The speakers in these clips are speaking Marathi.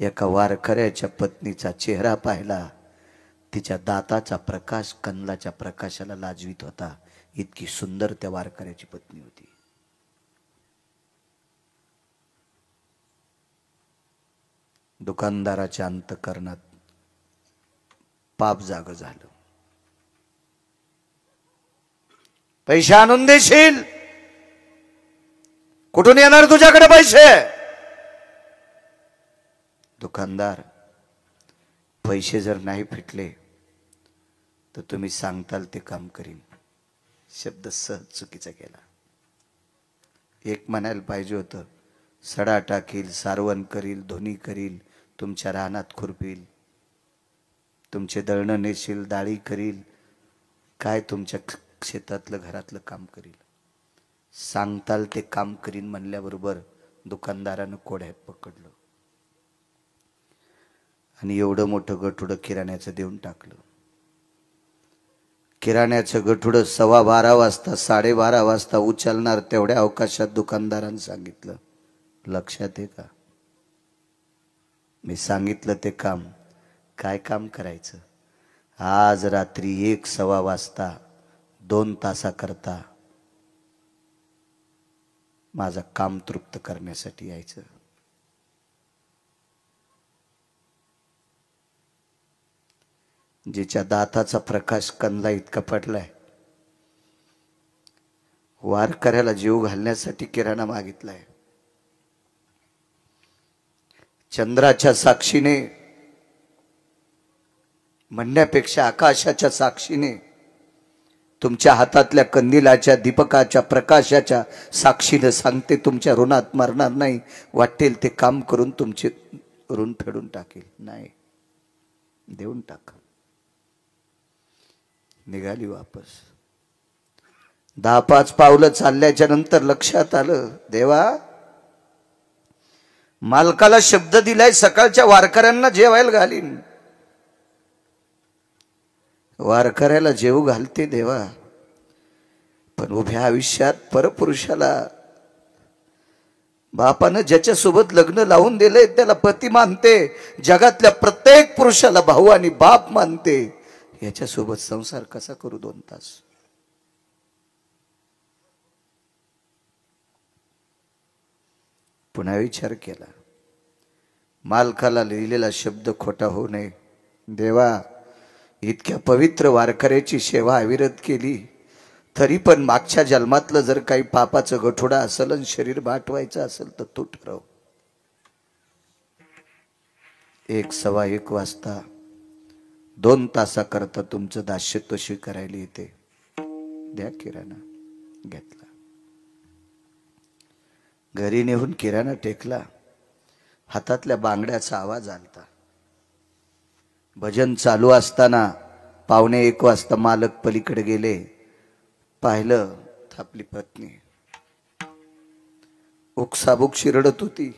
एका वारकऱ्याच्या पत्नीचा चेहरा पाहिला, तिच्या दाताचा प्रकाश कंदलाच्या प्रकाशाला लाजवीत होता. इतकी सुंदर त्या वारकऱ्याची पत्नी होती. दुकानदाराच्या अंतःकरणात पाप जाग झालं. पैसे आणून देशील? कुठून येणार तुझ्याकडे पैसे? दुकानदार, पैसे जर नाही फिटले तर तुम्ही सांगताल ते काम करीन. शब्द सहज चुकीचा केला. एक म्हणायला पाहिजे होतं, सडा टाकील, सारवण करील, धोनी करील, तुमच्या रानात खुरपील, तुमचे दळणं नेशील, डाळी करील, काय तुमच्या शेतातलं घरातलं काम करील. सांगताल ते काम करीन म्हणल्याबरोबर दुकानदारानं कोड्यात पकडलं आणि एवढं मोठं गठुडं किराण्याचं देऊन टाकलं. किराण्याचं गठुडं 12:15 वाजता 12:30 वाजता उचलणार तेवढ्या अवकाशात दुकानदारानं सांगितलं, लक्षात आहे का? मी सांगितलं ते काम. काय काम करायचं? आज रात्री 1:15 वाजता 2 तासाकरता माझं काम तृप्त करण्यासाठी यायचं. जिच्या दाताचा प्रकाश कंदला इतका पडलाय, वारकऱ्याला जीव घालण्यासाठी किराणा मागितलाय. चंद्राच्या साक्षीने म्हणण्यापेक्षा आकाशाच्या साक्षीने, तुमच्या हातातल्या कंदिलाच्या दीपकाच्या प्रकाशाच्या साक्षीने सांगते, तुमच्या ऋणात मरणार नाही. वाटेल ते काम करून तुमचे ऋण फेडून टाकेल. नाही, देऊन टाका. निघाली वापस. 10-5 पावलं चालल्याच्या नंतर लक्षात आलं, देवा, मालकाला शब्द दिलाय सकाळच्या वारकऱ्यांना जेवायला घालीन. वारकऱ्याला जेवू घालते देवा, पण उभ्या आयुष्यात परपुरुषाला, बापानं ज्याच्या सोबत लग्न लावून दिलंय त्याला पती मानते, जगातल्या प्रत्येक पुरुषाला भाऊ आणि बाप मानते. याच्यासोबत संसार कसा करू 2 तास? पुन्हा विचार केला. मालकाला लिहिलेला शब्द खोटा होऊ नये. देवा, इतक्या पवित्र वारकऱ्याची सेवा अविरत केली, तरी पण मागच्या जन्मातलं जर काही पापाचं गठोडा असेल आणि शरीर बाटवायचं असेल तर तू ठरव. 1:15 वाजता 2 तासाकरता तुमचं दास्यत्व स्वीकारायला येते. द्या किराणा. घेतला. घरी नेऊन किराणा टेकला. हातातल्या बांगड्याचा आवाज आलता. भजन चालू असताना 1:15 वाजता मालक पलीकडे गेले. पाहिलं तर आपली पत्नी उकसाबुक शिरडत होती.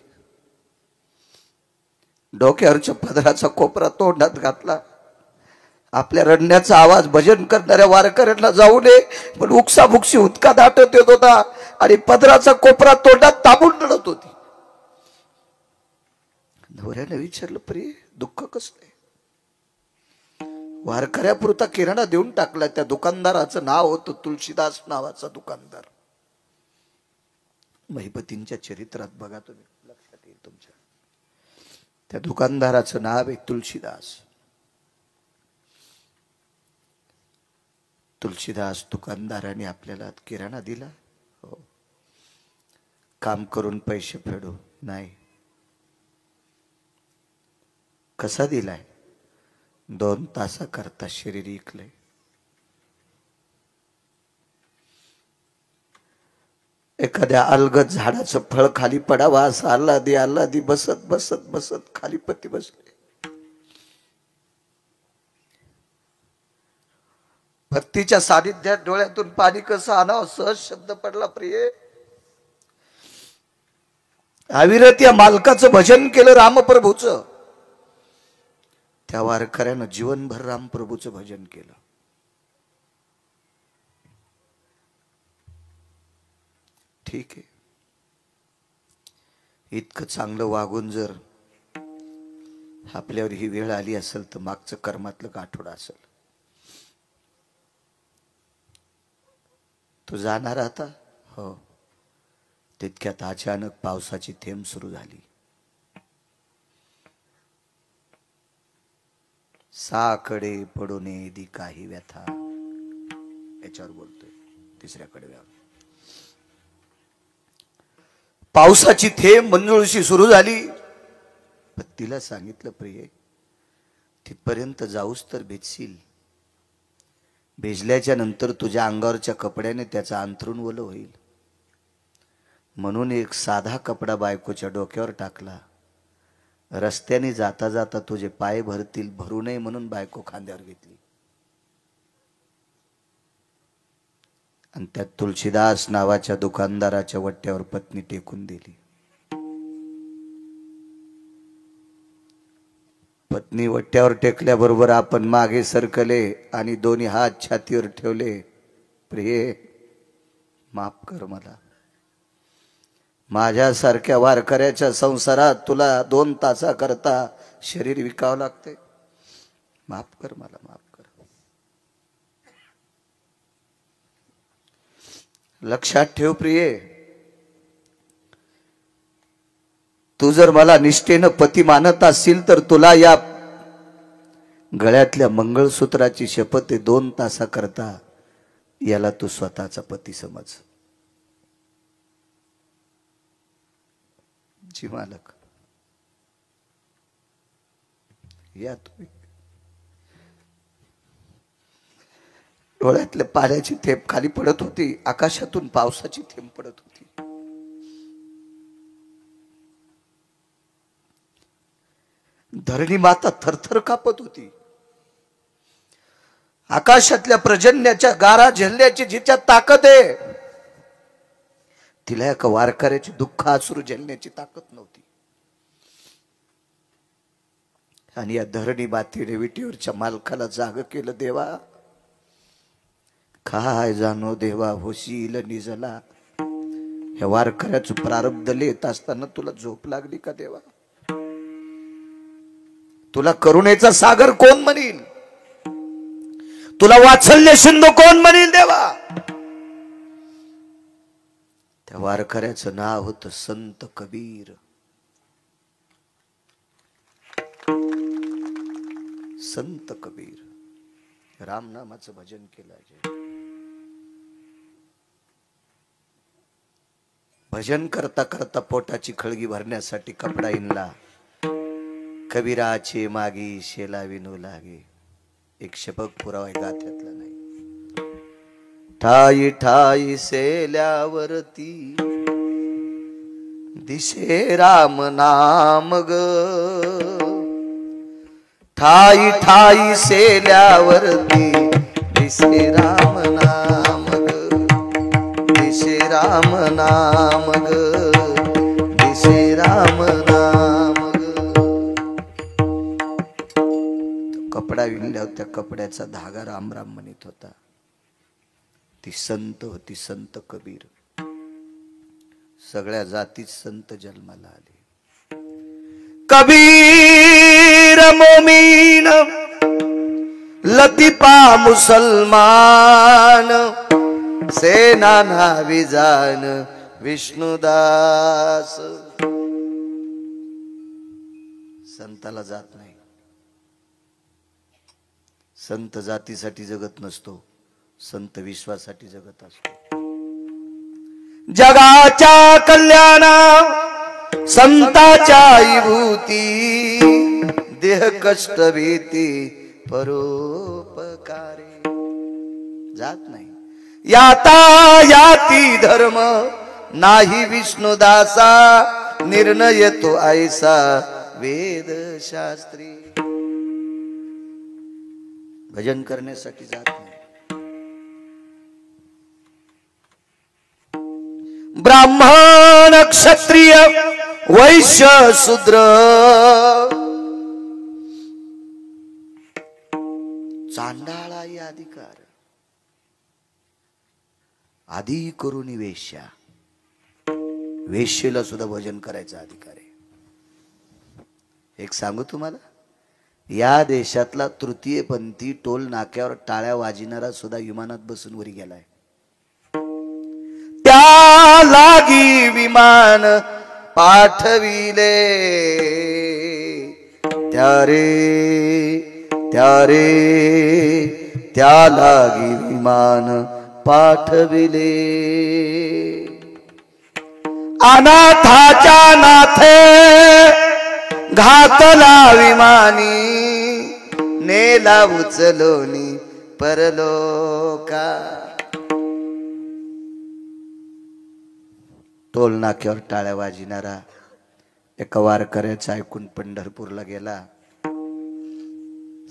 डोक्यावरच्या पदराचा कोपरा तोंडात घातला. आपल्या रडण्याचा आवाज भजन करणाऱ्या वारकऱ्यांना जाऊ नये, पण उकसाबुकशी उदका दाटत येत होता आणि पदराचा कोपरा तोंडात दाबून रडत होती. नवऱ्याने विचारलं, प्रिय, दुःख कसलंय? वारकऱ्यापुरता किराणा देऊन टाकला. त्या दुकानदाराचं नाव होतं तुलसीदास नावाचा दुकानदार. महिपतींच्या चरित्रात बघा तुम्ही, लक्षात येईल तुमच्या. त्या दुकानदाराचं नाव आहे तुलसीदास. तुलसीदास दुकानदाराने आपल्याला किराणा दिला. हो. काम करून पैसे फेडू नाही. कसा दिलाय? 2 तासाकरता शरीर इकलंय. एखाद्या अलगद झाडाचं फळ खाली पडावा असं आल्हादी आल्हादी बसत बसत बसत खाली पती बसले. भक्तीच्या सानिध्यात डोळ्यातून पाणी कसं आणावं सहज शब्द पडला. प्रिय, अविरत या मालकाचं भजन केलं रामप्रभूचं. त्या वारकऱ्यानं जीवनभर रामप्रभूचं भजन केलं. ठीक आहे, इतकं चांगलं वागून जर आपल्यावर ही वेळ आली असेल तर मागचं कर्मातलं गाठोडं असेल. तू जाणार आता? हो. तितक्यात अचानक पावसाची थेंब सुरू झाली. साकडे पडून दी काही व्यथा, याच्यावर बोलतोय तिसऱ्या कडव्यावर. पावसाची थेंब मंजुळशी सुरू झाली. पण तिला सांगितलं, प्रिये तिथपर्यंत जाऊस तर भिजशील. भिजल्याच्या नंतर तुझ्या अंगावरच्या कपड्याने त्याचं अंथरूण ओलं होईल. म्हणून एक साधा कपडा बायकोच्या डोक्यावर टाकला. रस्त्याने जाता जाता तुझे पाय भरतील, भरू नये म्हणून बायको खांद्यावर घेतली. आणि त्या तुलसीदास नावाच्या दुकानदाराच्या वट्ट्यावर पत्नी टेकून दिली. पत्नी वट्ट्यावर टेकल्याबरोबर आपण मागे सरकले आणि दोन्ही हात छातीवर ठेवले. प्रिये माफ कर मला. माझ्यासारख्या वारकऱ्याच्या संसारात तुला 2 तासाकरता शरीर विकावं लागते. माफ कर मला, माफ कर. लक्षात ठेव प्रिये, तू जर मला निष्ठेनं पती मानत असशील तर तुला या गळ्यातल्या मंगळसूत्राची शपथ आहे. 2 तासाकरता याला तू स्वतःचा पती समज. जी मालक, या तुम्ही. डोळ्यातल्या पाण्याची थेंब खाली पडत होती. आकाशातून पावसाची थेंब पडत होती. धरणी माता थरथर कापत होती. आकाशातल्या पर्जन्याच्या गारा झेलण्याची जिच्या ताकद आहे, तिला एका वारकऱ्याची दुःख अश्रू झेलण्याची ताकद नव्हती. आणि या धरणी मातेने विटीवरच्या मालकाला जाग केलं. देवा काय जाणो देवा, होशील निजला. ह्या वारकऱ्याचं प्रारब्ध लिहित असताना तुला झोप लागली का देवा? तुला करुणेचा सागर कोण म्हणील? तुला वात्सल्य सिंधू कोण म्हणील देवा? त्या वारकऱ्याचं नाव होतं संत कबीर. संत कबीर रामनामाचं भजन केलं. भजन करता करता पोटाची खळगी भरण्यासाठी कपडा इनला. कबीराचे मागी शेला विनू लागे. एक शपक पुरावा गाथ्यातला नाही. ठाई ठाई सेल्यावरती दिसे राम नाम ग. ठाई ठाई सेल्यावरती दिसे राम नाम ग. दिसे राम नाम ग. दिसे राम नाम ग. कपडा विणल्यावर त्या कपड्याचा धागा राम राम म्हणत होता. ती संत होती, संत कबीर. सगळ्या जातीत संत जन्माला आले. कबीर मोमीन लतीफा मुसलमान, सेना नावी जान विष्णुदास. संताला जात नाही. संत जातीसाठी जगत नसतो, संत विश्वासाठी जगत असतो. जगाच्या कल्याणा संताच्या विभूती, देह कष्ट भीती परोपकारे. जात नाही. याता याती धर्म नाही विष्णुदासा, निर्णय तो ऐसा वेद शास्त्री. भजन करण्यासाठी जात नाही. ब्राह्मण क्षत्रिय वैश्य शूद्र चांडाळाही अधिकार, आधी करून वेश्या. वेश्येला सुद्धा भजन करायचा अधिकार आहे. एक सांगू तुम्हाला, या देशातला तृतीयपंथी टोल नाक्यावर टाळ्या वाजविणारा सुद्धा विमानात बसून वरी गेलाय. त्या लागी विमान पाठविले त्या लागी विमान पाठविले. अनाथाच्या नाथे घातला विमानी नेला उचलोनी परलोका. टोल नाक्यावर टाळ्या वाजविणारा एका वारकऱ्याचं ऐकून पंढरपूरला गेला.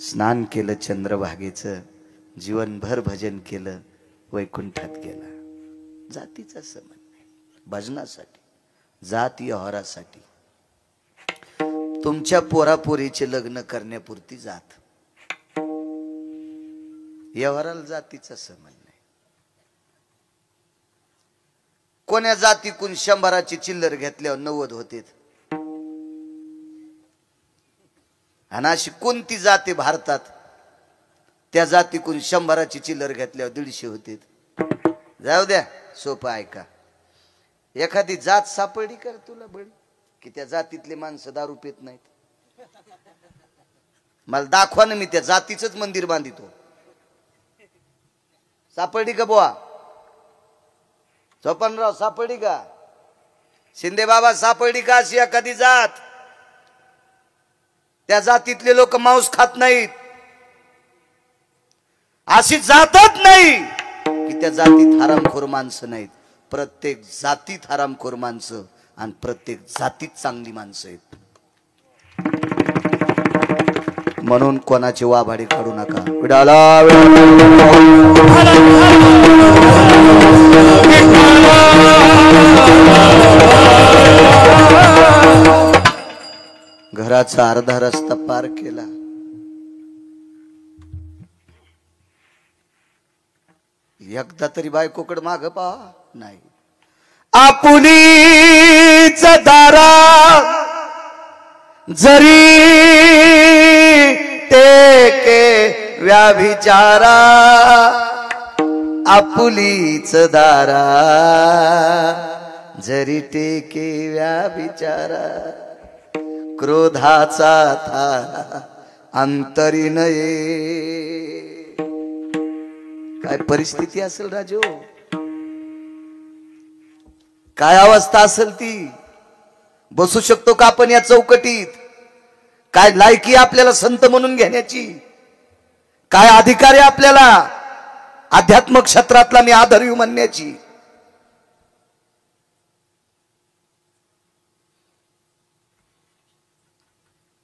स्नान केलं चंद्रभागेचं, जीवनभर भजन केलं, वैकुंठात गेला. जातीचा संबंध नाही, भजनासाठी, जात व्यवहारासाठी. तुमच्या पोरापोरीचे लग्न करण्यापुरती जात, व्यवहाराला जातीचा संबंध नाही. कोण्या जातीकून 100ची चिल्लर घेतल्यावर 90 होते, आणि अशी कोणती जाते भारतात त्या जातीकून 100ची चिल्लर घेतल्यावर 150 होते. जाऊ द्या, सोपं ऐका. एखादी जात सापडली कर तुला बळी की त्या जातीतले माणसं दारू पित नाहीत. मला दाखवा ना, मी त्या जातीचंच मंदिर बांधितो. सापडली का बुवा? चोपनराव सापडली का? शिंदे बाबा सापडली का अशी एखादी जात? त्या जातीतले लोक मांस खात नाहीत. अशी जातच नाही की त्या जातीत हरामखोर माणसं नाहीत. प्रत्येक जातीत हरामखोर माणसं आणि प्रत्येक जातीत चांगली माणसं आहेत. म्हणून कोणाची वाभाडी काढू नका. घराचा अर्धा रस्ता पार केला. एकदा तरी बायकोकडे माग पहा नाही. आपुलीच दारा जरी टेके व्याभिचारा, आपुलीच दारा जरी टेके व्याभिचारा, क्रोधाचा थारा अंतरी नये. काय परिस्थिती असेल राजो, काय अवस्था असेल ती. बसू शकतो का आपण या चौकटीत? काय लायकी आपल्याला संत म्हणून घेण्याची? काय अधिकार आहे आपल्याला अध्यात्म क्षेत्रातला मी आदरयू म्हणण्याची?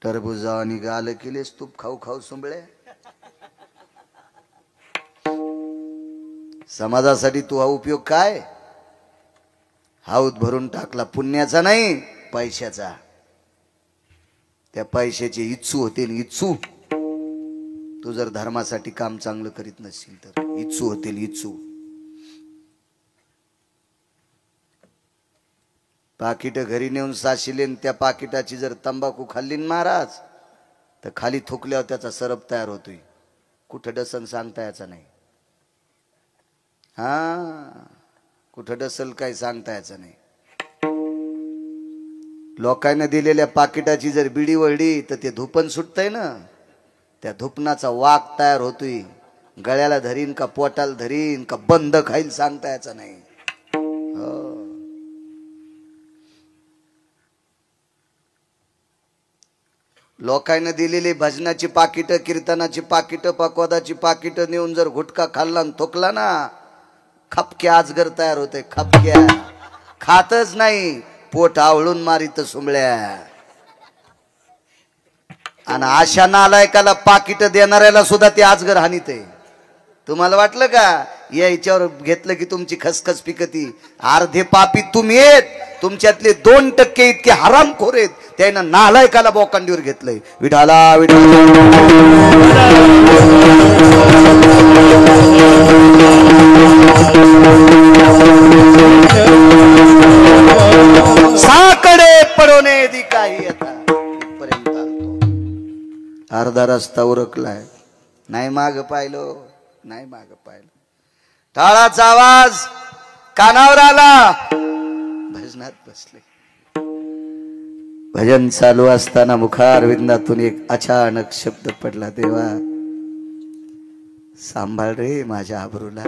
टरबुजा आणि गाल केलेस तूप खाऊ खाऊ सुंबळे. समाजासाठी तू हा उपयोग काय? हाऊत भरून टाकला, पुण्याचा नाही पैशाचा. त्या पैशाची इच्छू होते, इच्छू. तू जर धर्मासाठी काम चांगलं करीत नसशील तर इच्छू होतील, इच्छू. पाकिट घरी नेऊन साशिले, त्या पाकिटाची जर तंबाखू खाल्ली महाराज तर खाली थुकल्यावर त्याचा सरप तयार होतोय. कुठं डसन सांगता याचा नाही. हा, कुठं डसल काय सांगता याचं नाही. लोकांना दिलेल्या पाकिटाची जर बिडी वळली तर ते धुपन सुटतंय ना, त्या धुपनाचा वाक तयार होतोय. गळ्याला धरीन का पोटाला धरीन का बंद खाईल सांगता याचं नाही. हो, लोकांना दिलेली भजनाची पाकिट, कीर्तनाची पाकिट, पकवादाची पाकिट नेऊन जर गुटखा खाल्ला आणि थोकला ना, खपक्या आजगर तयार होते. खपक्या खातच नाही, पोट आवळून मारित सुंबळ्या. आणि अशा नालायकाला पाकिट देणाऱ्याला सुद्धा ते आजगर हानीत आहे. तुम्हाला वाटलं का याच्यावर घेतलं की तुमची खसखस पिकती? अर्धे पापी तुम्ही येत, तुमच्यातले 2% इतके हरामखोर आहेत, त्यानं नालायकाला बोकांडीवर घेतलंय. विठाला साकडे पडोने दी काही आता इथपर्यंत आलतो. अर्धा रस्ता उरकलाय, नाही माग पाहिलं, नाही माग पाहिलं. टाळाचा आवाज कानावर आला, भजनात बसले. भजन चालू असताना मुखारविंदातून एक अचानक शब्द पडला, देवा सांभाळ रे माझ्या आबरूला,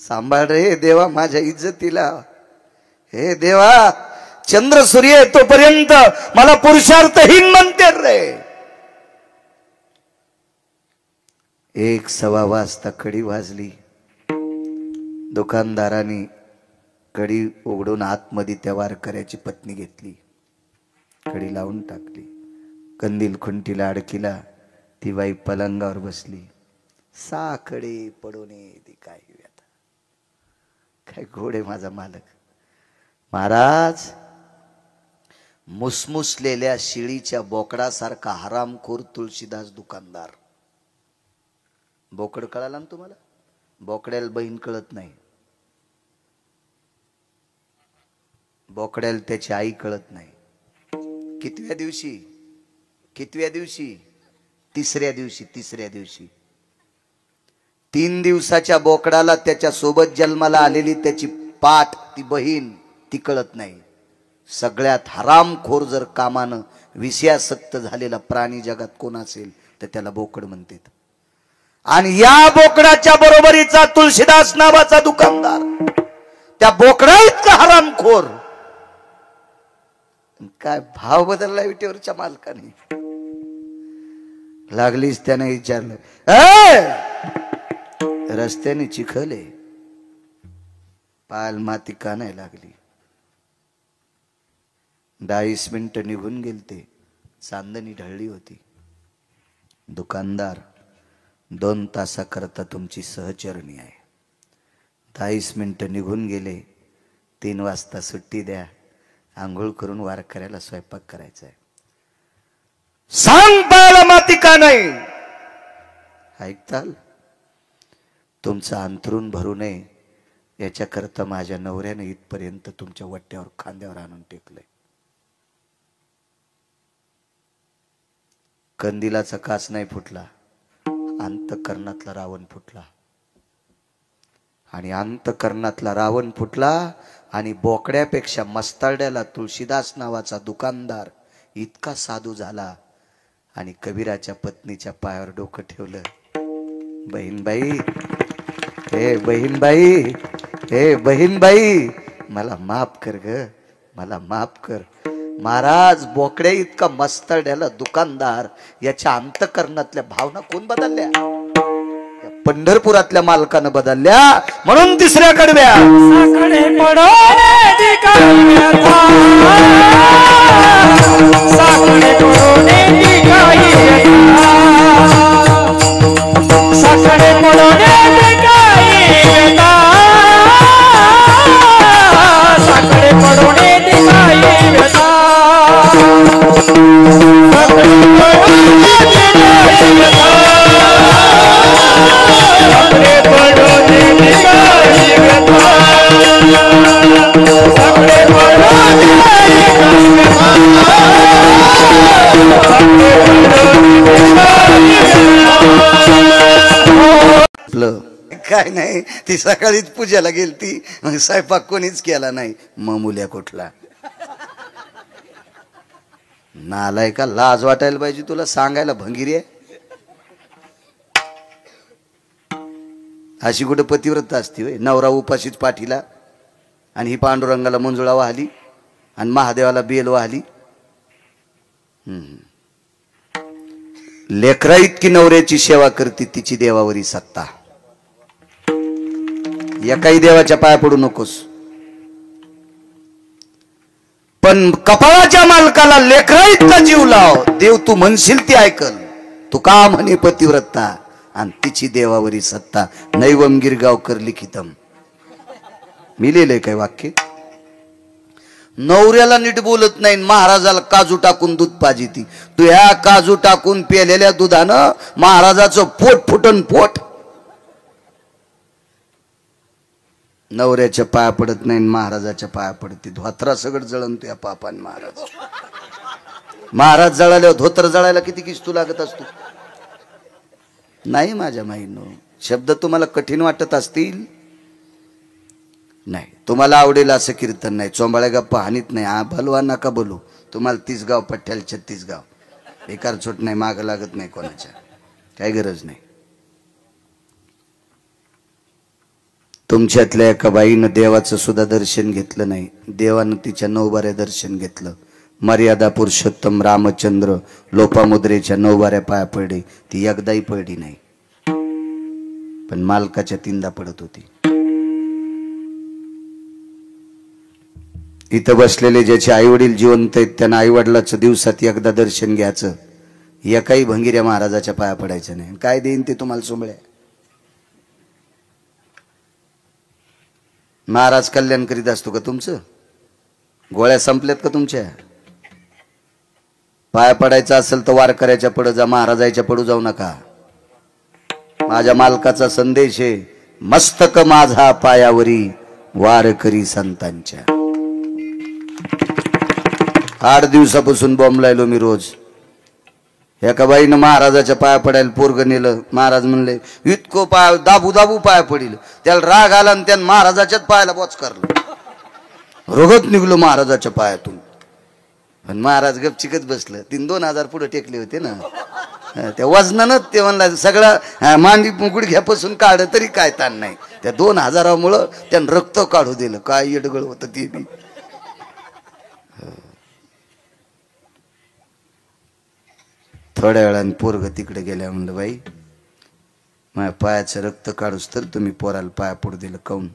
सांभाळ रे देवा माझ्या इज्जतीला. हे देवा, चंद्र सूर्य येतोपर्यंत मला पुरुषार्थहीन म्हणते रे. 1:15 वाजता कडी वाजली. दुकानदाराने कडी उघडून आतमध्ये त्या वारकऱ्याची पत्नी घेतली, कडी लावून टाकली. कंदील खुंटीला अडकिला. ती बाई पलंगावर बसली. साकडे पडूने ती काय व्यथा, काय घोडे माझा मालक. महाराज, मुसमुसलेल्या शिळीच्या बोकडासारखा हरामखोर तुळशीदास दुकानदार. बोकड कळाला ना तुम्हाला? बोकड्याला बहीण कळत नाही, बोकड्याला त्याची आई कळत नाही. कितव्या दिवशी? कितव्या दिवशी? तिसऱ्या दिवशी. तिसऱ्या दिवशी 3 दिवसाच्या बोकडाला त्याच्या सोबत जन्माला आलेली त्याची पाठ, ती बहीण, ती कळत नाही. सगळ्यात हरामखोर जर कामानं विषयासक्त झालेला प्राणी जगात कोण असेल तर त्याला बोकड म्हणतात. आणि या बोकडाच्या बरोबरीचा तुळशीदास नावाचा दुकानदार, त्या बोकडा इतका हरामखोर. काय भाव बदलला विटेवरच्या मालकाने. लागलीच त्याने विचारलं, रस्त्याने चिखले, पाल माती का नाही लागली? 20 मिनिटं निघून गेलते, चांदणी ढळली होती. दुकानदार, 2 तासाकरता तुमची सहचरणी आहे. 20 मिनिटं निघून गेले. 3 वाजता सुट्टी द्या, आंघोळ करून वारकऱ्याला स्वयंपाक करायचा आहे. सांग पायाला माती का नाही? ऐकताल? तुमचं अंथरूण भरू नये याच्याकरता माझ्या नवऱ्याने इथपर्यंत तुमच्या वट्ट्यावर खांद्यावर आणून टेकलंय. कंदिलाचा काच नाही फुटला, अंतःकरणातला रावण फुटला. आणि अंतःकरणातला रावण फुटला आणि बोकड्यापेक्षा मस्तारड्याला तुळशीदास नावाचा दुकानदार इतका साधू झाला आणि कबीराच्या पत्नीच्या पायावर डोकं ठेवलं. बहीणबाई, हे बहीणबाई, हे बहीणबाई, मला माफ कर ग, मला माफ कर. महाराज, बोकड्या इतका मस्तड्याला दुकानदार, याच्या अंतःकरणातल्या भावना कोण बदलल्या? पंढरपुरातल्या मालकानं बदलल्या. म्हणून तिसऱ्या कडव्या काय नाही. ती सकाळीच पूजेला गेलती, मग स्वयंपाक कोणीच केला नाही. मग मुल्या कुठला नालाय का? लाज वाटायला पाहिजे तुला सांगायला. भंगिरी आहे अशी कुठं पतिव्रता असती होय? नवरा उपाशीच पाठीला आणि ही पांडुरंगाला मंजुळा वाहली आणि महादेवाला बेल वाहली. लेकरा इतकी नवऱ्याची सेवा करते, तिची देवावरी सत्ता. एकाही देवाच्या पाया पडू नकोस. पण कपाळाच्या मालकाला लेकरा इतका जीव लाव, देव तू म्हणशील ती ऐकल. तू का म्हणे पतिव्रता आणि तिची देवावरी सत्ता. नैवम गिरगावकर लिखितम. मी लिहिलंय काय वाक्य? नवऱ्याला नीट बोलत नाही, महाराजाला काजू टाकून दूध पाजिती. तू ह्या काजू टाकून पेलेल्या दुधानं महाराजाचं पोट फुटन पोट. नवऱ्याच्या पाया पडत नाही, महाराजाच्या पाया पडते. धोत्रा सगळं जळण तुया पापान महाराज. महाराज जळाल्यावर धोतर जळायला किती किस्तू लागत असतो? नाही माझ्या माईनो, शब्द तुम्हाला कठीण वाटत असतील, नाही तुम्हाला आवडेल असं कीर्तन नाही. चोंबाळ्या गप्पा हानीत नाही. हा भलवा नका बोलू. तुम्हाला 30 गाव पठ्ठ्याला 36 गाव, एकार छोट नाही, माग लागत नाही कोणाच्या, काही गरज नाही. तुमच्यातल्या एका बाईनं देवाचं सुद्धा दर्शन घेतलं नाही. देवानं तिच्या 9 बाऱ्या दर्शन घेतलं. मर्यादा पुरुषोत्तम रामचंद्र लोपामुद्रेच्या 9 बाऱ्या पाया पडली. ती एकदाही पडली नाही, पण मालकाच्या 3दा पडत होती. इथं बसलेले ज्याचे आई वडील जिवंत आहेत त्यांना आई वडिलाचं दिवसात एकदा दर्शन घ्यायचं. एकाही भंगिऱ्या महाराजाच्या पाया पडायचं नाही. काय देईन ते तुम्हाला सोमळ्या? महाराज कल्याण करीत असतो का तुमचं? गोळ्या संपल्यात का तुमच्या? पाया पडायचं असेल तर वारकऱ्याच्या पुढे जा, महाराजाच्या पुढे जाऊ नका. माझ्या मालकाचा संदेश आहे, मस्तक माझा पायावरी वारकरी संतांच्या. 8 दिवसापासून बॉम्बलायलो मी रोज. एका बाईनं महाराजाच्या पाया पडायला पोरग नेलं. महाराज म्हणले इतकं पाय दाबू दाबू पाया पडील. त्याला राग आला आणि त्यानं महाराजाच्याच पायाला बोच करलं. रोगत निघलो महाराजाच्या पायातून. पण महाराज गपचिकच बसलं. 3-2,000 पुढे टेकले होते ना, त्या वजनानं ते म्हणला सगळं मांडी गुडघ्यापासून काढ तरी काय ताण नाही. त्या 2,000मुळं त्यानं रक्त काढू दिलं. काय येडगळ होतं ते बी. थोड्या वेळाने पोरग तिकडे गेल्या. म्हणलं बाई माझ्या पायाचं रक्त काढूस तर तुम्ही पोराला पाया पडू दिलं काऊन?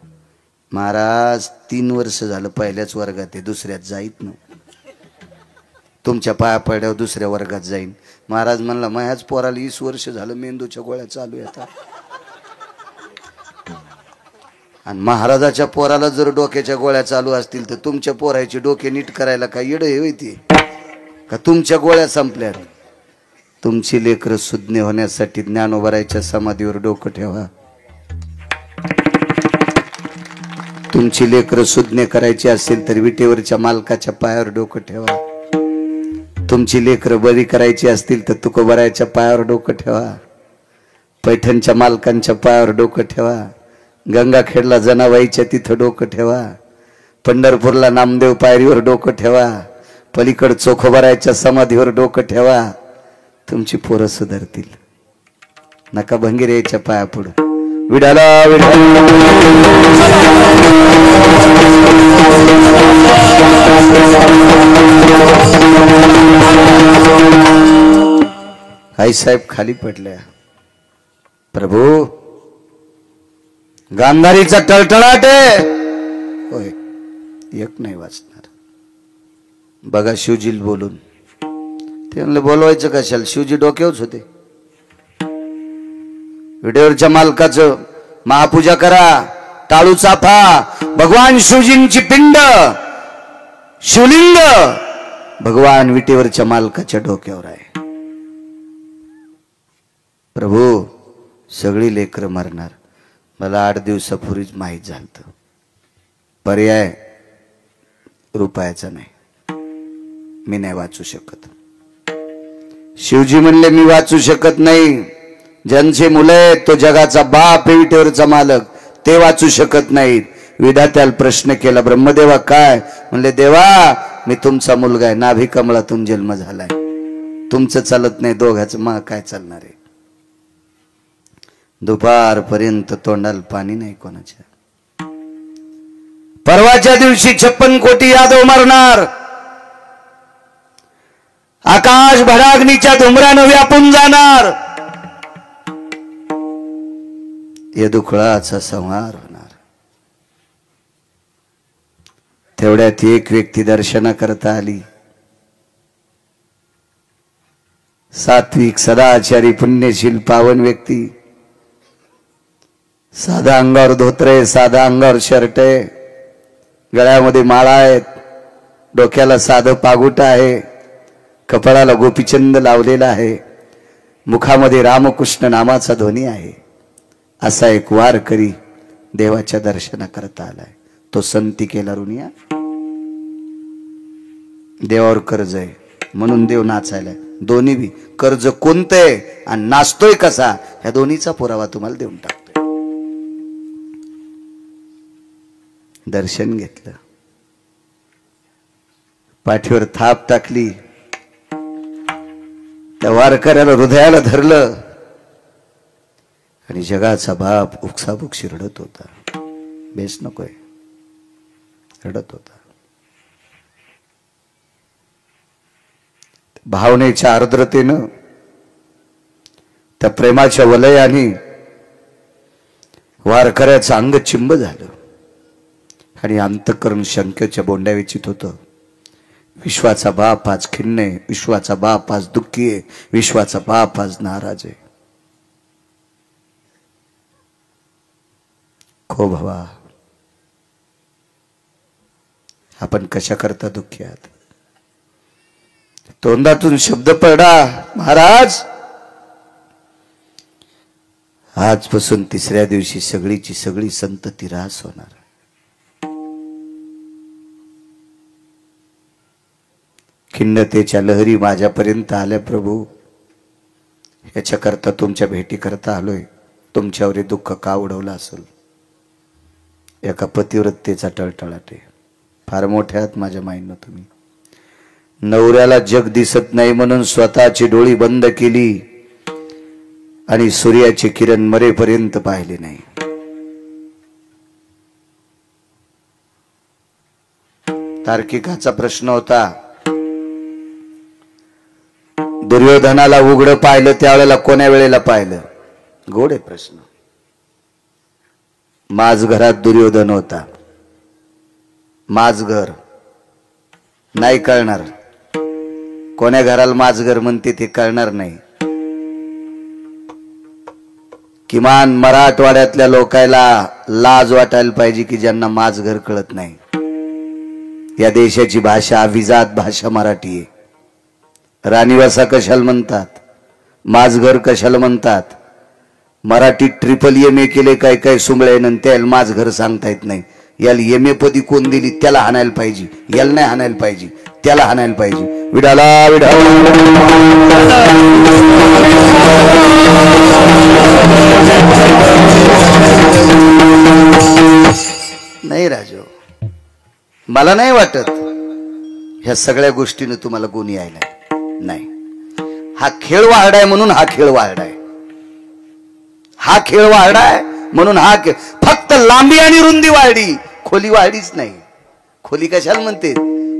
महाराज 3 वर्ष झालं पहिल्याच वर्गात आहे, दुसऱ्यात जाईत ना. तुमच्या पाया पडल्यावर दुसऱ्या वर्गात जाईन. महाराज म्हणला माझ्याच पोराला 20 वर्ष झालं मेंदूच्या गोळ्या चालू येतात. आणि महाराजाच्या पोराला जर डोक्याच्या गोळ्या चालू असतील तर तुमच्या पोराची डोके नीट करायला काय येडं हे होती का? तुमच्या गोळ्या संपल्या. तुमची लेकरं सुज्ञ होण्यासाठी ज्ञानोबारायच्या समाधीवर डोकं ठेवा. तुमची लेकरं सुज्ञ करायची असेल तर विटेवरच्या मालकाच्या पायावर डोकं ठेवा. तुमची लेकरं बरी करायची असतील तर तुकोबारायच्या पायावर डोकं ठेवा. पैठणच्या मालकांच्या पायावर डोकं ठेवा. गंगाखेडला जनाबाईच्या तिथं डोकं ठेवा. पंढरपूरला नामदेव पायरीवर डोकं ठेवा. पलीकड चोखोबारायच्या समाधीवर डोकं ठेवा. तुमची पोरं सुधारतील. नका भंगिरेच्या पाया पडू. विडाला आई साहेब खाली पडल्या. प्रभू गांधारीचा टळटळाट आहे. होय, एक नाही वाचणार. बघा शिवजील बोलून. ते म्हणले बोलवायचं कशाला? शिवजी डोक्यावरच होते. विटेवरच्या मालकाचं महापूजा करा. टाळू चाफा. भगवान शिवजींची पिंड शिवलिंग भगवान विटेवरच्या मालकाच्या डोक्यावर आहे. प्रभू सगळी लेकरं मरणार. मला 8 दिवसापूर्वीच माहीत झालं. पर्याय रुपयाचा नाही. मी नाही वाचू शकत. शिवजी म्हणले मी वाचू शकत नाही. ज्यांचे मुलं आहेत तो जगाचा बाप आहे, विटेवरचा मालक, ते वाचू शकत नाहीत. विधात्याला प्रश्न केला, ब्रह्मदेवा काय? म्हणले देवा मी तुमचा मुलगा आहे, नाभी कमळातून जन्म झालाय. तुमचं चालत नाही, दोघांचं मग काय चालणार आहे? दुपारपर्यंत तोंडाला पाणी नाही कोणाच्या. परवाच्या दिवशी 56 कोटी यादव मरणार. आकाश भडाग्नीच्या धुमरानं व्यापून जाणार. यदुकुळाचा संहार होणार. तेवढ्यात एक व्यक्ती दर्शनाकरता आली. सात्विक सदाचारी पुण्यशील पावन व्यक्ती. साधा अंगावर धोतर आहे, साधा अंगावर शर्ट आहे, गळ्यामध्ये माळा आहेत, डोक्याला साधं पागुट आहे, कपाळाला गोपीचंद लावलेला आहे, मुखामध्ये रामकृष्ण नामाचा ध्वनी आहे. असा एक वारकरी देवाच्या दर्शनाकरता आलाय. तो संती केला रुनिया. देवावर कर्ज आहे. म्हणून देव नाचायला. दोन्ही बी कर्ज कोणतंय आणि नाचतोय कसा ह्या दोन्हीचा पुरावा तुम्हाला देऊन टाकतोय. दर्शन घेतलं, पाठीवर थाप टाकली, त्या वारकऱ्याला हृदयाला धरलं आणि जगाचा बाप उकसाबुकशी रडत होता. बेस नकोय, रडत होता. भावनेच्या आर्द्रतेनं, त्या प्रेमाच्या वलयाने वारकऱ्याचं अंग चिंब झालं आणि अंतःकरण शंकेच्या बोंड्या विचित होतं. विश्वाचा बाप आज खिन्न आहे, विश्वाचा बाप आज दुःखी आहे, विश्वाचा बाप आज नाराज आहे. खो भवा, आपण कशा करता दुःखी आहात? तोंडातून शब्द पडा, महाराज आजपासून तिसऱ्या दिवशी सगळीची सगळी संतती ऱ्हास होणार. खिन्नतेच्या लहरी माझ्यापर्यंत आल्या प्रभू, याच्याकरता तुमच्या भेटी करता आलोय. तुमच्यावर दुःख का उडवलं असेल? एका पतिव्रतेचा टळटळाट आहे. फार मोठ्यात माझ्या माईनं तुम्ही. नवऱ्याला जग दिसत नाही म्हणून स्वतःची डोळी बंद केली आणि सूर्याचे किरण मरेपर्यंत पाहिले नाही. तार्किकाचा प्रश्न होता, दुर्योधनाला उघड पाहिलं त्यावेळेला कोण्या वेळेला पाहिलं? गोड आहे प्रश्न. माझ घरात दुर्योधन होता. माझ घर नाही कळणार, कोण्या घराला माझ घर म्हणते ते कळणार नाही. किमान मराठवाड्यातल्या लोकायला लाज वाटायला पाहिजे की ज्यांना माझ घर कळत नाही. या देशाची भाषा अभिजात भाषा मराठी आहे. राणीवासा कशाला म्हणतात, माझ घर कशाला म्हणतात. मराठीत MA केले काय काय सुंबळे, त्याला माझ घर सांगता येत नाही. याला MA पदी कोण दिली त्याला हाणायला पाहिजे, याला नाही हाणायला पाहिजे, त्याला हाणायला पाहिजे. विडाला विडा नाही राजो, मला नाही वाटत ह्या सगळ्या गोष्टीने तुम्हाला गुण यायला नाही. हा खेळ वाढाय म्हणून हा खेळ वाढाय, हा खेळ वाढाय म्हणून हा खेळ. फक्त लांबी आणि रुंदी वाढली, खोली वाढलीच नाही. खोली कशाला म्हणते?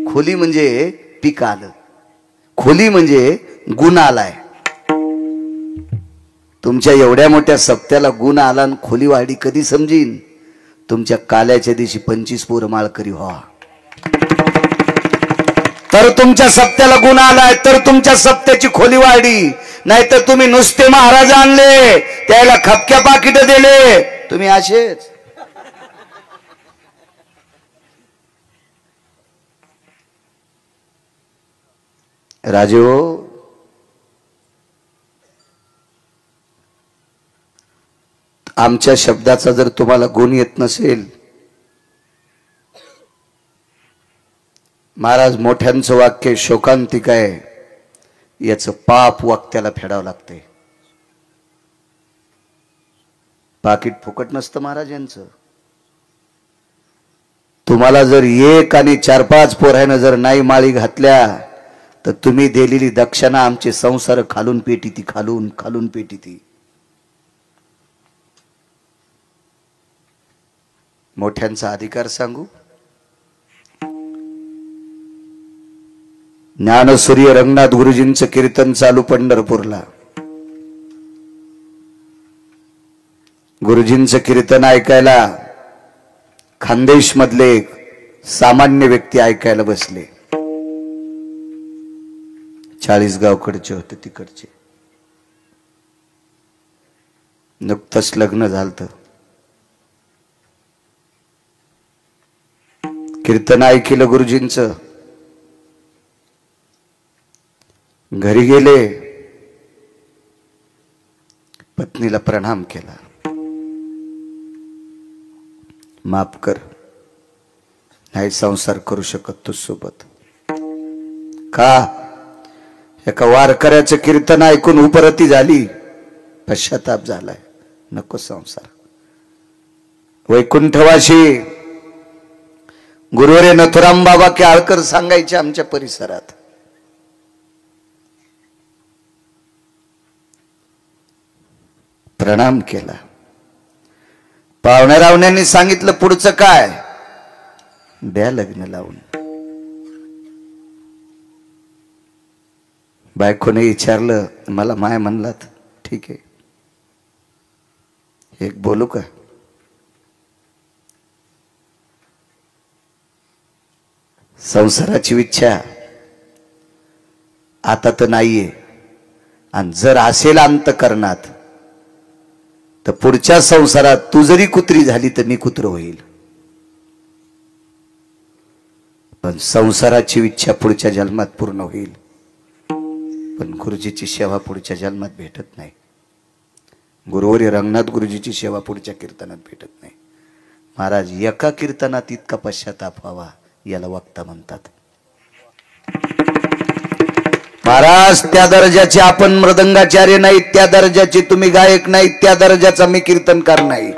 खोली म्हणजे पीक आलं, खोली म्हणजे गुण आलाय. तुमच्या एवढ्या मोठ्या सप्त्याला गुण आला आणि खोली वाढी कधी समजीन? तुमच्या काल्याच्या दिवशी 25 पोरं माळकरी व्हा, तर तुमच्या सप्त्याला गुण आलाय, तर तुमच्या सप्त्याची खोली वाढी. नाहीतर तुम्ही नुसते महाराज आणले, त्याला खपक्या पाकिट दिले, तुम्ही असेच. राजो, आमच्या शब्दाचा जर तुम्हाला गुण येत नसेल, महाराज मोठ्यांचं वाक्य शोकांतिक आहे, याचं पाप वाक्याला फेडावं लागते. पाकिट फुकट नसतं महाराज यांचं. तुम्हाला जर 1 आणि 4-5 पोरानं जर नाही माळी घातल्या तर तुम्ही दिलेली दक्षिणा आमचे संसार खालून पेटी ती, खालून खालून पेटी ती. मोठ्यांचा अधिकार सांगू. ज्ञानसूर्य रंगनाथ गुरुजींचं कीर्तन चालू पंढरपूरला. गुरुजींचं कीर्तन ऐकायला खानदेश मधले सामान्य व्यक्ती ऐकायला बसले. 40 गावकडचे होते तिकडचे. नुकतंच लग्न झालं. कीर्तन ऐकलं गुरुजींचं. घरी गेले, पत्नीला प्रणाम केला. माफ कर, नाही संसार करू शकत तू सोबत. का? एका वारकऱ्याचं कीर्तन ऐकून उपरती झाली, पश्चाताप झालाय, नको संसार. वैकुंठवाशी गुरुवरे नथुराम बाबा केळकर सांगायचे आमच्या परिसरात, प्रणाम केला. पाहुण्या रावण्यांनी सांगितलं पुढचं काय, द्या लग्न लावून. बायकोने विचारलं, मला माय म्हणलात, ठीक आहे, एक बोलू का? संसाराची इच्छा आता तर नाहीये, आणि जर असेल अंतकरणात तर पुढच्या संसारात तू जरी कुत्री झाली तर मी कुत्र होईल. पण संसाराची इच्छा पुढच्या जन्मात पूर्ण होईल, पण गुरुजीची सेवा पुढच्या जन्मात भेटत नाही. गुरुवरी रंगनाथ गुरुजीची सेवा पुढच्या कीर्तनात भेटत नाही. महाराज, एका कीर्तनात इतका पश्चाताप व्हावा याला वक्ता म्हणतात. महाराज, त्या दर्जाचे आपण मृदंगाचार्य नाहीत, त्या दर्जाचे तुम्ही गायक नाहीत, त्या दर्जाचा मी कीर्तनकार नाही,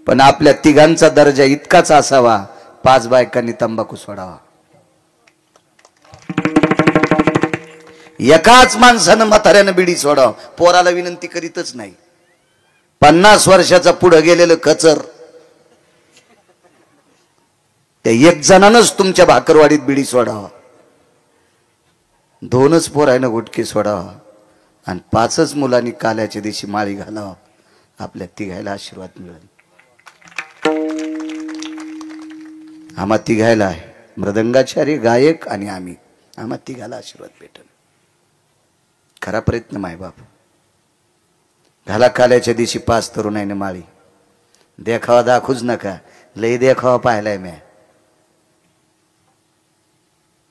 पण आपल्या तिघांचा दर्जा इतकाच असावा, 5 बायकांनी तंबाखू सोडावा. एकाच माणसानं म्हाताऱ्यानं बिडी सोडाव, पोराला विनंती करीतच नाही. 50 वर्षाचा पुढे गेलेलं कचर, त्या एक जणानच तुमच्या भाकरवाडीत बिडी सोडावा, 2च पोरायनं गुटके सोडावा, आणि 5च मुलांनी काल्याच्या दिवशी माळी घालावा. आपल्या तिघायला आशीर्वाद मिळेल. आम्हा तिघायला आहे, मृदंगाचार्य, गायक आणि आम्ही, आम्हा तिघाला आशीर्वाद भेटेल. खरा प्रयत्न मायबाप. घाला काल्याच्या दिवशी 5 तरुणाईने माळी. देखावा दाखवूच नका, लय देखावा पाहिलाय मी.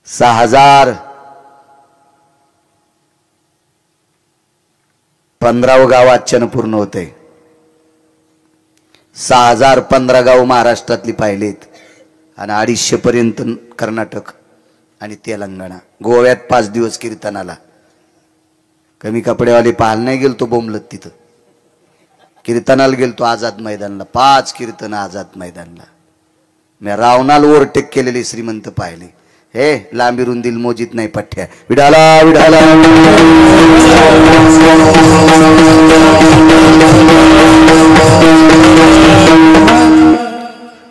6015 गाव आजच्यानं पूर्ण होते. 6015 गाव महाराष्ट्रातली पाहिलेत, आणि 250 पर्यंत कर्नाटक आणि तेलंगणा. गोव्यात 5 दिवस कीर्तनाला. कमी कपडेवाले पाहायला नाही गेलतो बोंबलत, तिथं कीर्तनाला गेलतो आझाद मैदानला. 5 कीर्तन आझाद मैदानला. मी रावणाला ओव्हरटेक केलेले श्रीमंत पाहिले. हे लांबी रुंदील मोजीत नाही पठ्ठ्या. विडाला विडाला.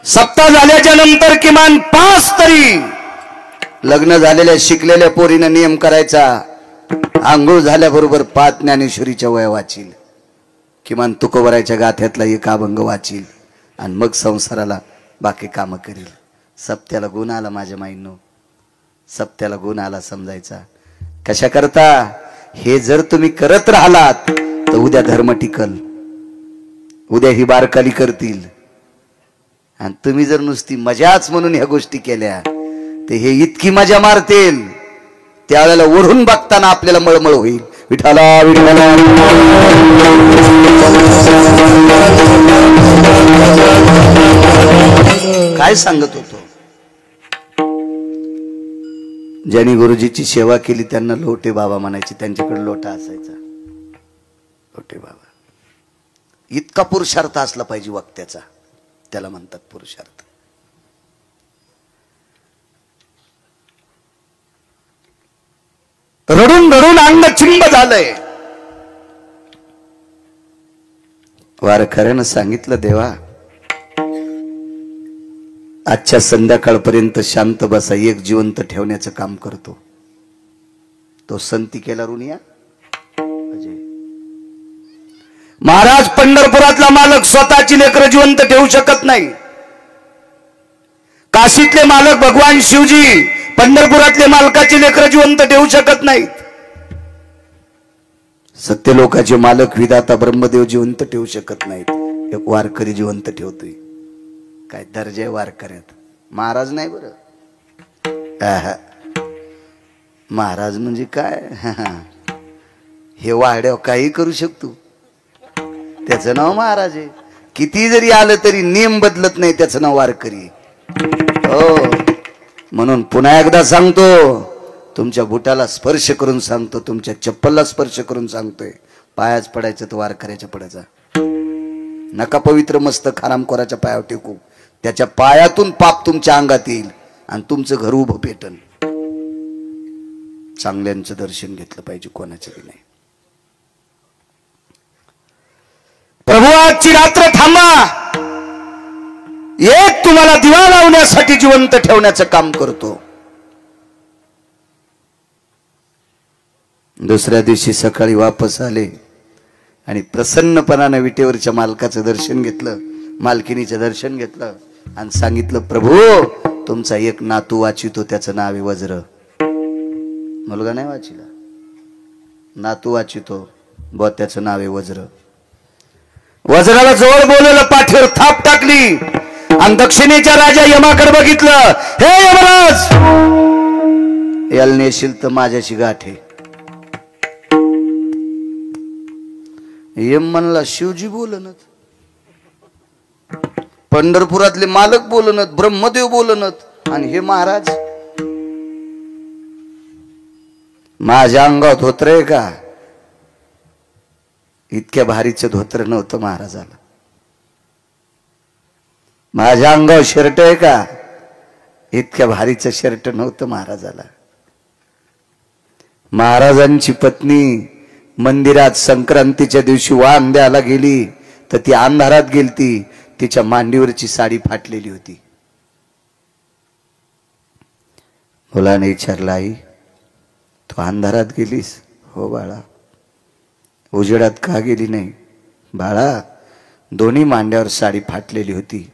सप्ताह झाल्याच्या नंतर किमान 5 तरी लग्न झालेल्या शिकलेल्या पोरीनं नियम करायचा, आंघोळ झाल्याबरोबर 5 ज्ञानेश्वरीच्या वया वाचील, किमान तुकोबरायच्या गाथ्यातला एक अभंग वाचील, आणि मग संसाराला बाकी कामं करील. सप्त्याला गुण आला माझ्या माईंनो, सप्त्याला गुण आला समजायचा. कशा करता? हे जर तुम्ही करत राहिलात तर उद्या धर्म टिकल, उद्या ही बारकाली करतील. आणि तुम्ही जर नुसती मजाच म्हणून ह्या गोष्टी केल्या तर हे इतकी मजा मारतील, त्यावेळेला ओढून बघताना आपल्याला मळमळ होईल. विठाला विठाला. काय सांगत होतो? ज्यांनी गुरुजीची सेवा केली त्यांना लोटे बाबा म्हणायचे, त्यांच्याकडे लोटा असायचा. लोटे बाबा. इतका पुरुषार्थ असला पाहिजे वक्त्याचा, त्याला म्हणतात पुरुषार्थ. रडून रडून अंग चिंब झालंय. वारकऱ्यानं सांगितलं, देवा आजच्या संध्याकाळपर्यंत शांत बसा, एक जिवंत ठेवण्याचं काम करतो. तो संती केला रुनिया. महाराज, पंढरपुरातला मालक स्वतःची लेकरं जिवंत ठेवू शकत नाही. काशीतले मालक भगवान शिवजी पंढरपुरातले मालकाची लेकरं जिवंत ठेवू शकत नाहीत. सत्यलोकाचे मालक विधाता ब्रह्मदेव जिवंत ठेवू शकत नाहीत. एक वारकरी जिवंत ठेवतोय. काय दर्जा आहे वारकऱ्यात. महाराज नाही बरं, महाराज म्हणजे काय, हे वाड्यावर काही करू शकतो, त्याचं नाव महाराज आहे. किती जरी आलं तरी नियम बदलत नाही, त्याचं नाव वारकरी. हो, म्हणून पुन्हा एकदा सांगतो, तुमच्या बुटाला स्पर्श करून सांगतो, तुमच्या चप्पलला स्पर्श करून सांगतोय, पायाच पडायचं तर वारकऱ्याच्या पडायचा. नका पवित्र मस्तक हरामखोराच्या पायावर टेकू. त्याच्या पायातून पाप तुमच्या अंगात येईल आणि तुमचं घर उभं पेटन. चांगल्यांचं दर्शन घेतलं पाहिजे, कोणाचं बी नाही. प्रभू आजची रात्र थांबा, एक तुम्हाला दिवा लावण्यासाठी जिवंत ठेवण्याचं काम करतो. दुसऱ्या दिवशी सकाळी वापस आले आणि प्रसन्नपणाने विटेवरच्या मालकाचं दर्शन घेतलं, मालकिनीचं दर्शन घेतलं आणि सांगितलं, प्रभू तुमचा एक नातू वाचितो, त्याचं नाव आहे वज्र. मुलगा नाही वाचिला, नातू वाचितो, ब त्याचं नाव आहे वज्र. वज्राला जवळ बोलवलं, पाठीवर थाप टाकली आणि दक्षिणेच्या राजा यमाकडे बघितलं. हे यमराज, याला नेशील तर माझ्याशी गाठ आहे. यम म्हणला, शिवजी बोलनत, पंढरपुरातले मालक बोलनत, ब्रह्मदेव बोलनत, आणि हे महाराज माझ्या अंगावर धोत्र आहे का? इतक्या भारीचं धोत्र नव्हतं महाराजाला. माझ्या अंगावर शर्ट आहे का? इतक्या भारीचं शर्ट नव्हतं महाराजाला. महाराजांची पत्नी मंदिरात संक्रांतीच्या दिवशी वाण द्यायला गेली तर ती अंधारात गेलती, तिच्या मांडीवरची साडी फाटलेली होती. मुलाने विचारलं, आई तू अंधारात गेलीस? हो बाळा. उजेडात का गेली नाही? बाळा, दोन्ही मांड्यावर साडी फाटलेली होती.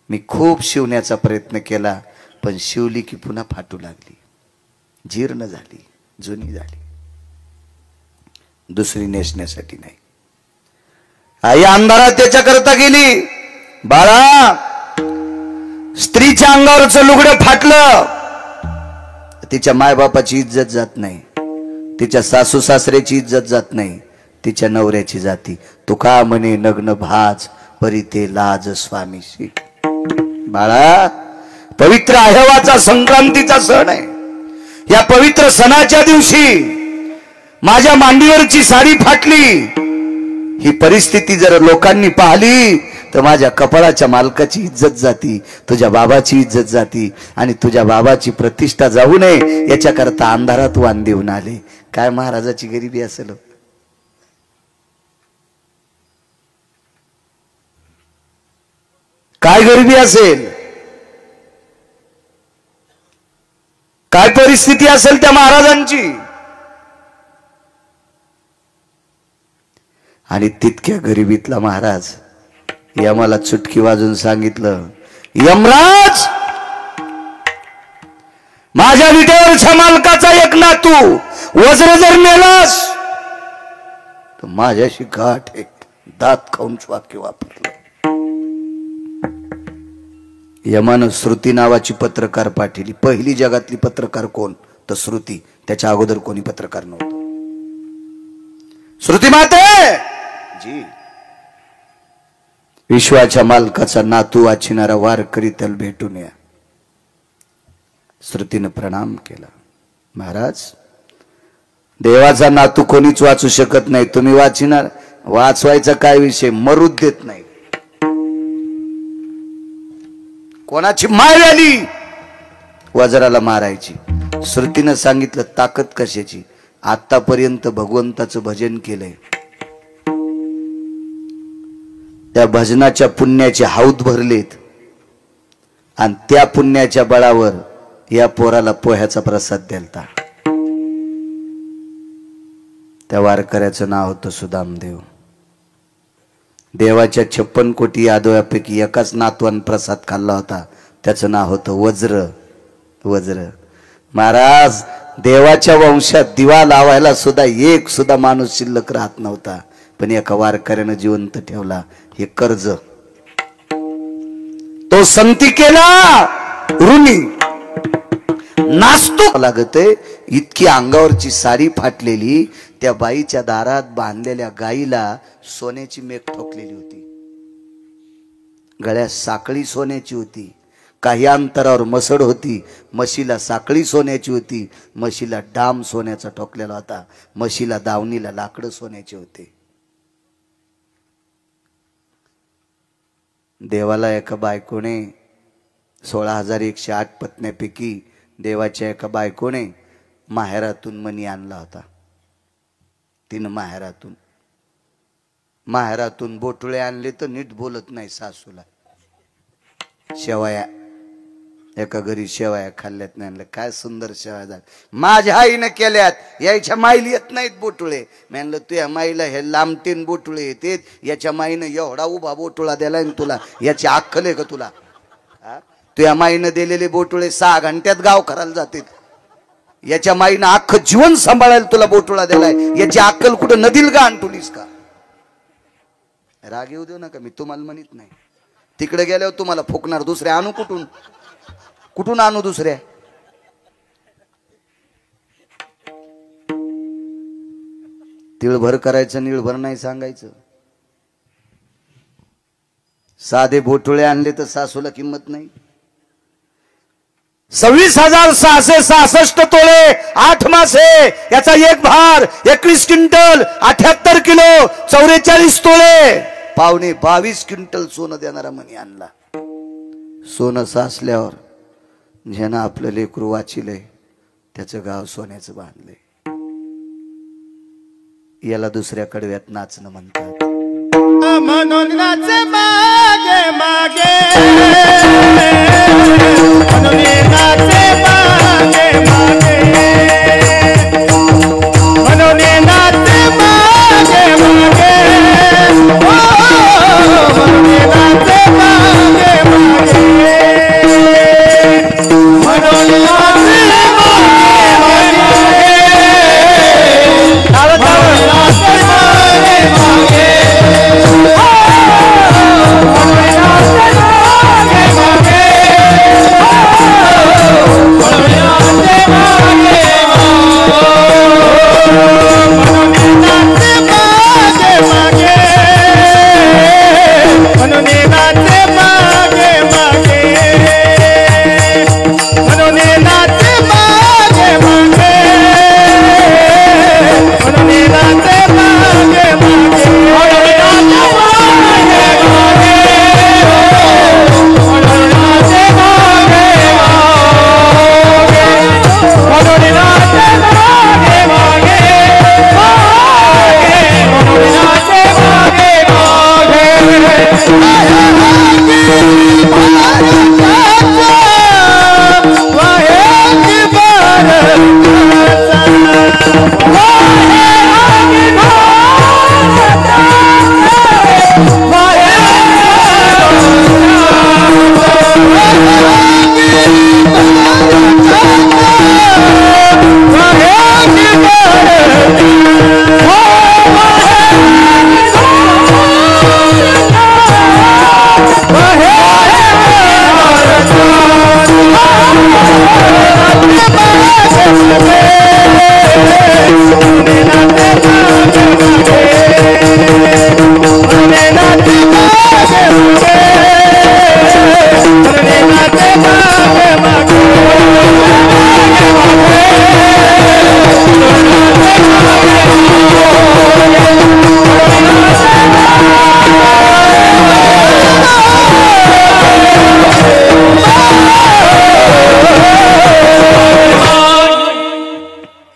मी खूप शिवण्याचा प्रयत्न केला, पण शिवली की पुन्हा फाटू लागली, जीर्ण झाली, जुनी झाली, दुसरी नेसण्यासाठी नाही. आई अंधारात त्याच्याकरता गेली. बाळा, स्त्रीच्या अंगावरचं लुगडं फाटलं, तिच्या मायबापाची इज्जत जात नाही, तिच्या सासू सासऱ्याची इज्जत जात नाही, तिच्या नवऱ्याची जाती. तुका म्हणे नग्न भाज परी ते लाज स्वामीशी. बाळा, पवित्र आह्वाचा संक्रांतीचा सण आहे. या पवित्र सणाच्या दिवशी माझ्या मांडीवरची साडी फाटली, ही परिस्थिती जर लोकांनी पाहिली तर माझ्या कपाळाच्या मालकाची इज्जत जाती, तुझ्या बाबाची इज्जत जाती, आणि तुझ्या बाबाची प्रतिष्ठा जाऊ नये याच्याकरता अंधारात वाण देऊन आले. काय महाराजाची गरिबी असेल, काय गरिबी असेल, काय परिस्थिती असेल त्या महाराजांची. आणि तितक्या गरिबीतला महाराज यमाला चुटकी वाजून सांगितलं, यमराज, माझ्या विटेवरच्या मालकाचा एक नातू वज्र जर नेलास तर माझ्याशी गाठ आहे. दात खाऊन वाक्य वापरलं. यमानं श्रुती नावाची पत्रकार पाठवली. पहिली जगातली पत्रकार कोण? तर श्रुती. त्याच्या अगोदर कोणी पत्रकार नव्हतं. श्रुती माते जी, विश्वाच्या मालकाचा नातू वाचिणारा वारकरी त्याला भेटून या. श्रुतीनं प्रणाम केला. महाराज, देवाचा नातू कोणीच वाचू शकत नाही, तुम्ही वाचिणार? वाचवायचा काय विषय, मरूच देत नाही. कोणाची माय आली वज्राला मारायची. श्रुतीनं सांगितलं, ताकद कशाची? आतापर्यंत भगवंताचं भजन केलंय, त्या भजनाच्या पुण्याचे हौद भरलेत, आणि त्या पुण्याच्या बळावर या पोराला पोह्याचा प्रसाद द्यालता. त्या वारकऱ्याचं नाव होतं सुदामदेव. देवाच्या 56 कोटी यादवापैकी एकाच नातवान प्रसाद खाल्ला होता, त्याचं नाव होतं वज्र. वज्र. महाराज, देवाच्या वंशात दिवा लावायला सुद्धा एक सुद्धा माणूस शिल्लक राहत नव्हता, पण एका वारकऱ्यानं जिवंत ठेवला. हे कर्ज तो संती केला ऋणी नाचतो लागते. इतकी अंगावरची साडी फाटलेली, त्या बाईच्या दारात बांधलेल्या गाईला सोन्याची मेख ठोकलेली होती, गळ्यात साखळी सोन्याची होती, काही अंतरावर मसड होती, म्हशीला साखळी सोन्याची होती, म्हशीला डाम सोन्याचा ठोकलेला होता, म्हशीला दावणीला लाकडं सोन्याचे होते. देवाला एका बायकोने 16,108 पत्न्यापैकी देवाच्या एका बायकोने माहेरातून मणी आणला होता. तिनं माहेरातून बोटुळे आणले तर नीट बोलत नाही सासूला. शेवया एका घरी शेवया खाल्ल्यात नाही, काय सुंदर शेवया झाल्या, माझ्या आईनं केल्यात, याच्या माईला येत नाहीत बोटुळे. म्हणलं तुझ्या माईला हे लांबटेन बोटुळे येते, याच्या माईनं एवढा उभा बोटुळा दिलाय ना तुला, याची अक्कल आहे का तुला? तुझ्या माईनं दिलेले बोटुळे 6 घंट्यात गाव करायला जाते. याच्या माईनं अख्खं जीवन सांभाळायला तुला बोटुळा दिलाय, याची अक्कल कुठं नदील का आणतुलीस का? राग येऊ देऊ नका, मी तुम्हाला म्हणत नाही. तिकडे गेल्यावर तुम्हाला फुकणार, दुसऱ्या आणू कुठून आणू दुसऱ्या? तिळभर करायचं, निळभर नाही सांगायचं. साधे बोटुळे आणले तर सासूला किंमत नाही. 26,666 तोळे 8 मासे, याचा एक भार 21 क्विंटल 78 किलो 44 तोळे, पावणे 22 क्विंटल सोनं देणारा मणी आणला. सोनं साचल्यावर ज्यानं आपलं लेकरू वाचिलंय त्याचं गाव सोन्याचं बांधलंय. याला दुसऱ्या कडव्यात नाचणं म्हणतात. म्हणून नाचे मागे मागे, म्हणून नाचे मागे मागे, म्हणून नाचे मागे मागे, म्हणून नाचे मागे मागे, म्हणून नाचे मागे मागे,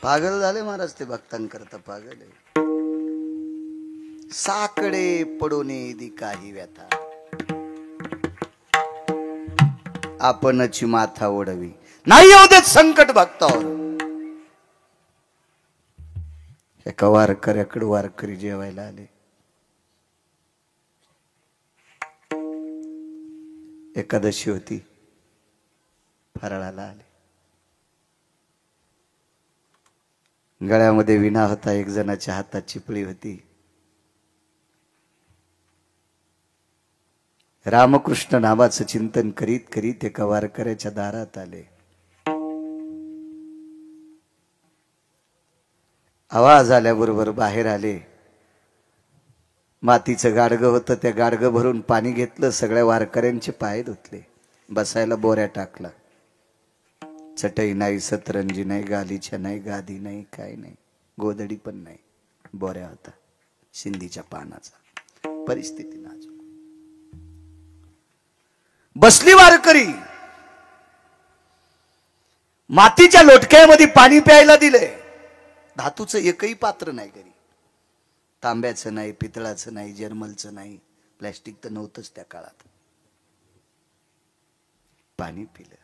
पागल झाले महाराज ते भक्तांकरता पागल आहे. साकडे पडोने दी काही व्यथा, आपणची माथा ओढवी, नाही येऊ देत संकट भक्तावर. एका वारकऱ्याकडे वारकरी जेवायला आले. एकादशी होती, फराळाला आले. गळ्यामध्ये विणा होता, एक जणाच्या हातात चिपळी होती. रामकृष्ण नामाचं चिंतन करीत करीत एका वारकऱ्याच्या दारात आले. आवाज आल्याबरोबर बाहेर आले. मातीचं गाडगं होतं, त्या गाडगं भरून पाणी घेतलं, सगळ्या वारकऱ्यांचे पाय धुतले. बसायला बोऱ्या टाकला. चटई नाही, सतरंजी नाही, गालीच्या नाही, गादी नाही, काय नाही, गोदडी पण नाही, बोऱ्या होता शिंदीच्या पानाचा. परिस्थिती नाजूक. बसली वारकरी. मातीच्या लोटक्यामध्ये पाणी प्यायला दिले. धातूचं एकही पात्र नाही घरी. तांब्याचं नाही, पितळाचं नाही, जर्मलचं नाही, प्लॅस्टिक तर नव्हतंच त्या काळात. पाणी पिलं.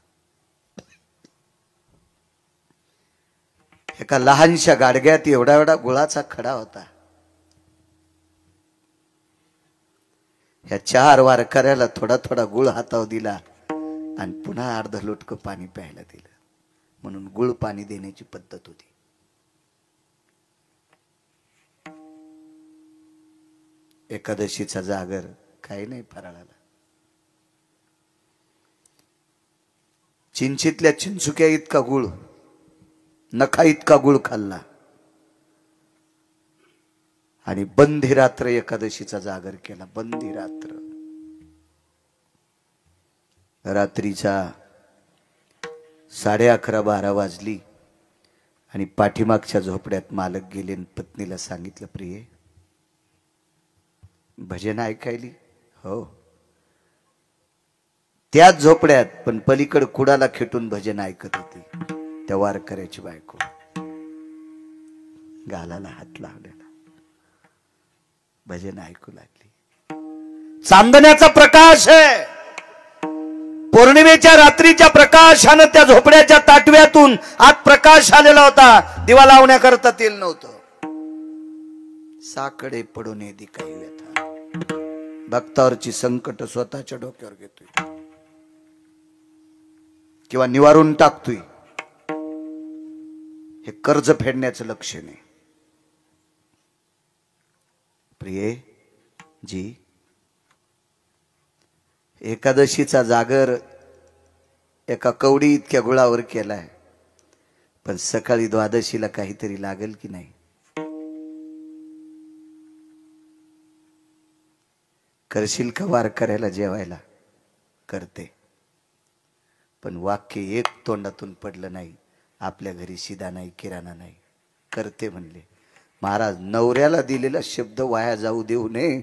एका लहानशा गाडग्यात एवढा एवढा गुळाचा खडा होता. ह्या 4 वारकऱ्याला थोडा थोडा गुळ हातावर दिला आणि पुन्हा अर्ध लोटकं पाणी प्यायला दिलं. म्हणून गुळ पाणी देण्याची पद्धत होती. एकादशीचा जागर काही नाही फराळाला. चिंचीतल्या चिंचुक्या इतका गुळ, नखा इतका गुळ खाल्ला आणि बंदी रात्र एकादशीचा जागर केला. बंदी रात्र. रात्रीचा 11:30-12 वाजली आणि पाठीमागच्या झोपड्यात मालक गेले आणि पत्नीला सांगितलं, प्रिये भजन ऐकायली? हो. त्याच झोपड्यात पण पलीकड कुडाला खेटून भजन ऐकत होती त्या वारकऱ्याची बायको. गालाला हात लावलेला, भजन ऐकू लागली. चांदण्याचा प्रकाश आहे. पौर्णिमेच्या रात्रीच्या प्रकाशानं त्या झोपड्याच्या ताटव्यातून आत प्रकाश आलेला होता. दिवा लावण्याकरता तेल नव्हतं. साकडे पडून काही व्यथा. भक्तावरची संकट स्वतःच्या डोक्यावर घेतोय किंवा निवारून टाकतोय. हे कर्ज फेडण्याचं लक्षण आहे. प्रिये जी, एकादशीचा जागर एका कवडी इतक्या गुळावर केलाय, पण सकाळी द्वादशीला काहीतरी लागेल की नाही? करशील का वारकऱ्याला जेवायला? करते. पण वाक्य एक तोंडातून पडलं नाही, आपल्या घरी शिदा नाही, किराणा नाही. करते म्हणले. महाराज, नवऱ्याला दिलेला शब्द वाया जाऊ देऊ नये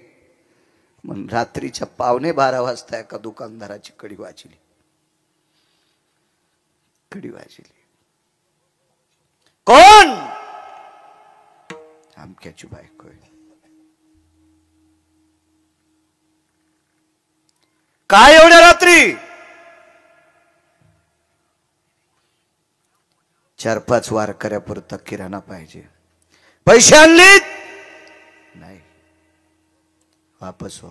म्हणून रात्रीच्या 11:45 वाजता एका दुकानदाराची कडी वाजली. कडी वाजली. कोण? आमक्याची बायको आहे. काय एवढ्या रात्री? 4-5 वारकऱ्यापुरता किराणा पाहिजे. पैसे आणलीत? नाही. वापस हो.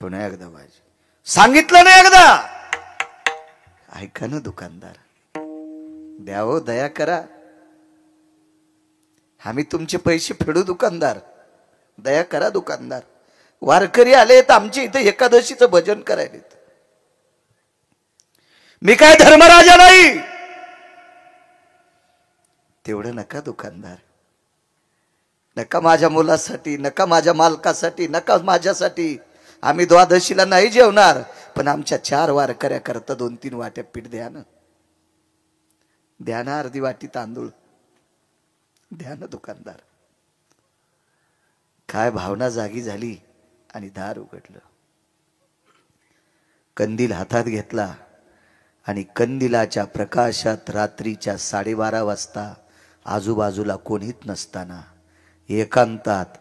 पुन्हा एकदा वाज. सांगितलं ना एकदा. ऐका ना दुकानदार, द्यावं, दया करा. आम्ही तुमचे पैसे फेडू दुकानदार. दया करा दुकानदार. वारकरी आलेत आमच्या इथे एकादशीचं भजन करायलेत. मी काय धर्मराजा नाही. तेवढं नका दुकानदार. नका माझ्या मुलासाठी, नका माझ्या मालकासाठी, नका माझ्यासाठी. आम्ही द्वादशीला नाही जेवणार, पण आमच्या 4 वारकऱ्या करता 2-3 वाट्या पीठ द्या ना. द्या ना अर्धी वाटी तांदूळ द्या ना दुकानदार. काय भावना जागी झाली आणि दार उघडलं. कंदील हातात घेतला आणि कंदिलाच्या प्रकाशात रात्रीच्या 12:30 वाजता आजूबाजूला कोणीच नसताना एकांतात